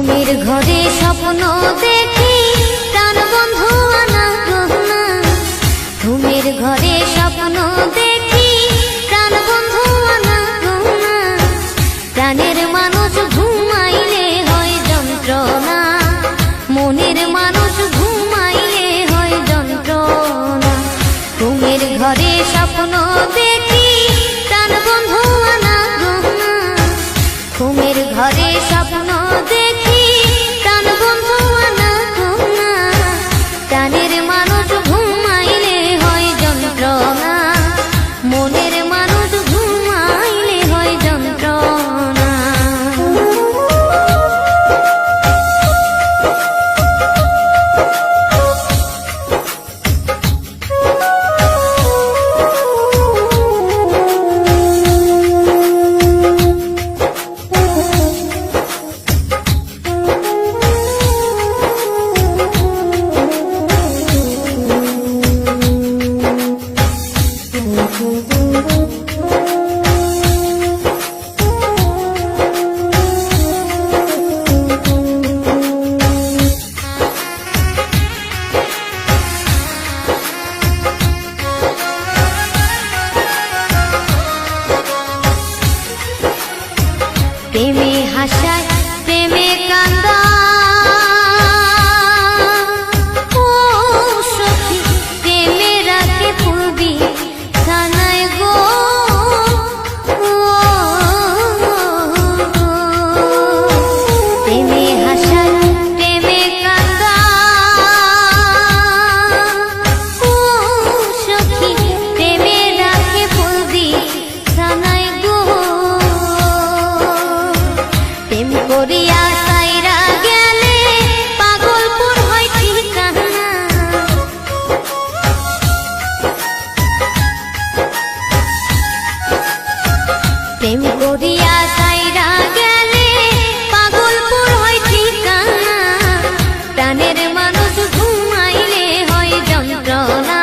ঘুমের ঘরে স্বপ্ন দেখি প্রাণ বন্ধু আনা গহনা। ঘুমের ঘরে স্বপ্ন দেখি প্রাণ বন্ধু আনা গহনা। প্রাণের মানুষ ঘুমাইলে হয় যন্ত্রণা, মনের মানুষ ঘুমাইলে হয় যন্ত্রণা। ঘুমের ঘরে স্বপ্ন দেখি প্রাণ বন্ধু আনা গহনা। ঘুমের ঘরে স্বপ্ন দেখি প্রাণ বন্ধু আনা গহনা। প্রাণের মানুষ ঘুমাইলে হয় যন্ত্রণা, মনের মানুষ ঘুমাইলে হয় যন্ত্রণা। প্রেমে হাসায় প্রেমে কান্দা, ও সখী প্রেমে রাখে পূর্বী খানায় গো। প্রেমে হাসায় প্রেমে কান্দা, ও সখী প্রেমে রাখে পূর্বী খানায় গো। প্রেম করিয়া সাইরা গেলে পাগলপুর হয় ঠিকানা। প্রেম করিয়া সাইরা গেলে পাগলপুর হয় ঠিকানা। প্রাণের মানুষ ঘুমাইলে হয় যন্ত্রণা,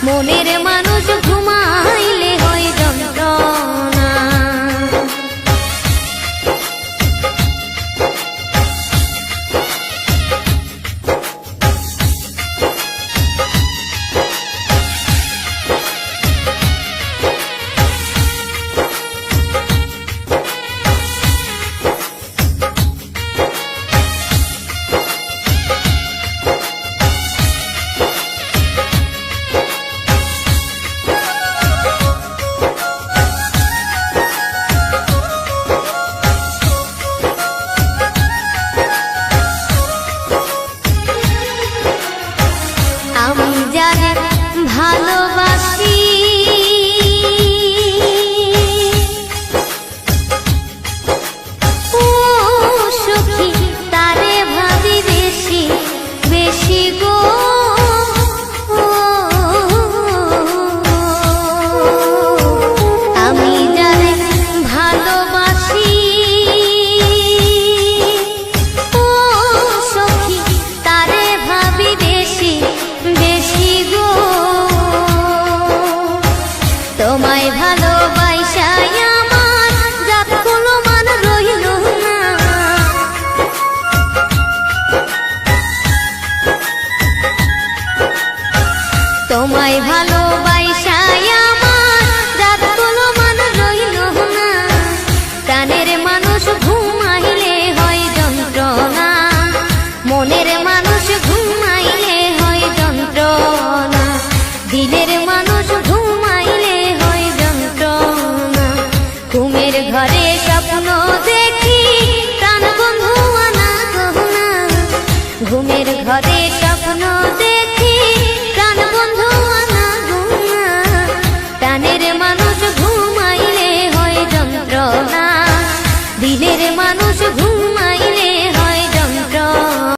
মনের মানুষ ঘুমাইলে হয় যন্ত্রণা। আমি যারে ভালোবাসি, ও সখী তারে ভাবি বেশি বেশি গো। আমি যারে ভালোবাসি, ও সখী তারে ভাবি বেশি বেশি গো। তোমায় ভালোবাসায় আমার জাত কোনো মান রইল না। তোমায় ভালোবাসায় আমার জাত কোনো মান রইল না। প্রাণের মানুষ ঘুমাইলে হয় যন্ত্রণা, মনের মানুষ ঘুমাইলে হয় যন্ত্রণা। দিলের মানুষ ঘুমাইলে হয় যন্ত্রণা। ঘুমের ঘরে স্বপ্ন দেখি প্রাণ বন্ধু আনা গহনা। ঘুমের ঘরে